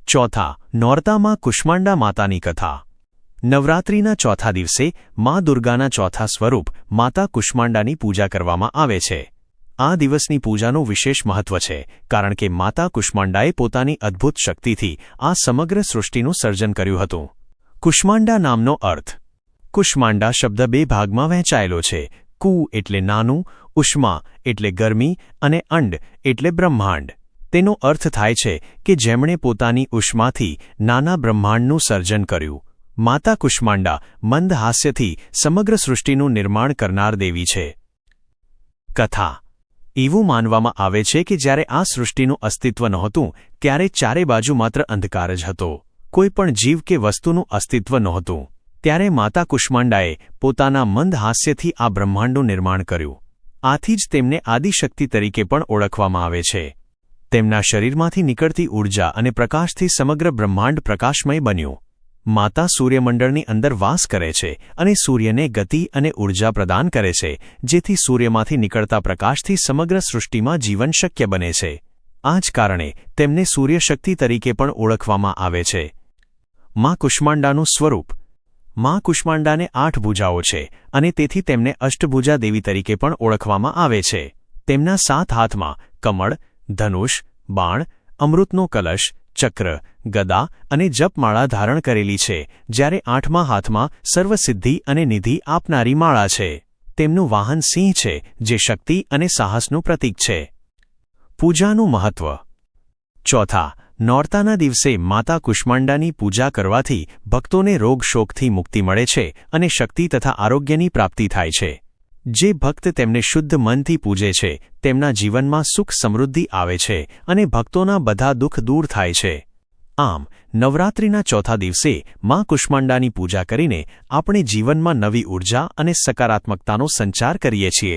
ચોથા નોરતામાં કુષ્માંડા માતાની કથા। નવરાત્રિના ચોથા દિવસે મા દુર્ગાના ચોથા સ્વરૂપ માતા કુષ્માંડાની પૂજા કરવામાં આવે છે। આ દિવસની પૂજાનું વિશેષ મહત્વ છે કારણ કે માતા કુષ્માંડાએ પોતાની અદ્ભુત શક્તિથી આ સમગ્ર સૃષ્ટિનું સર્જન કર્યું હતું। કુષ્માંડા નામનો અર્થ। કુષ્માંડા શબ્દ બે ભાગમાં વહેંચાયેલો છે। કુ એટલે નાનું, ઉષ્મા એટલે ગરમી અને અંડ એટલે બ્રહ્માંડ। તેનો અર્થ થાય છે કે જેમણે પોતાની ઉષ્માથી નાના બ્રહ્માંડનું સર્જન કર્યું। માતા કુષ્માંડા મંદ હાસ્યથી સમગ્ર સૃષ્ટિનું નિર્માણ કરનાર દેવી છે। કથા। એવું માનવામાં આવે છે કે જ્યારે આ સૃષ્ટિનું અસ્તિત્વ નહોતું ત્યારે ચારે બાજુ માત્ર અંધકાર જ હતો, કોઈ પણ જીવ કે વસ્તુનું અસ્તિત્વ નહોતું। ત્યારે માતા કુષ્માંડાએ પોતાના મંદ હાસ્યથી આ બ્રહ્માંડનું નિર્માણ કર્યું। આથી જ તેમને આદિશક્તિ તરીકે પણ ઓળખવામાં આવે છે। તેમના શરીરમાંથી નીકળતી ઊર્જા અને પ્રકાશથી સમગ્ર બ્રહ્માંડ પ્રકાશમય બન્યું। માતા સૂર્યમંડળની અંદર વાસ કરે છે અને સૂર્યને ગતિ અને ઊર્જા પ્રદાન કરે છે, જેથી સૂર્યમાંથી નીકળતા પ્રકાશથી સમગ્ર સૃષ્ટિમાં જીવન શક્ય બને છે। આ જ કારણે તેમને સૂર્યશક્તિ તરીકે પણ ઓળખવામાં આવે છે। મા કુષ્માંડાનું સ્વરૂપ। મા કુષ્માંડાને 8 ભુજાઓ છે અને તેથી તેમને અષ્ટભુજા દેવી તરીકે પણ ઓળખવામાં આવે છે। તેમના 7 હાથમાં કમળ, ધનુષ, બાણ, અમૃતનો કલશ, ચક્ર, ગદા અને જપમાળા ધારણ કરેલી છે, જ્યારે 8મા હાથમાં સર્વસિદ્ધિ અને નિધિ આપનારી માળા છે। તેમનું વાહન સિંહ છે, જે શક્તિ અને સાહસનું પ્રતીક છે। પૂજાનું મહત્વ। ચોથા નોરતાના દિવસે માતા કુષ્માંડાની પૂજા કરવાથી ભક્તોને રોગ શોકથી મુક્તિ મળે છે અને શક્તિ તથા આરોગ્યની પ્રાપ્તિ થાય છે। જે ભક્ત તેમને શુદ્ધ મનથી પૂજે છે તેમના જીવનમાં સુખ સમૃદ્ધિ આવે છે અને ભક્તોના બધા દુઃખ દૂર થાય છે। આમ નવરાત્રિના ચોથા દિવસે મા કુષ્માંડાની પૂજા કરીને આપણે જીવનમાં નવી ઊર્જા અને સકારાત્મકતાનો સંચાર કરીએ છીએ।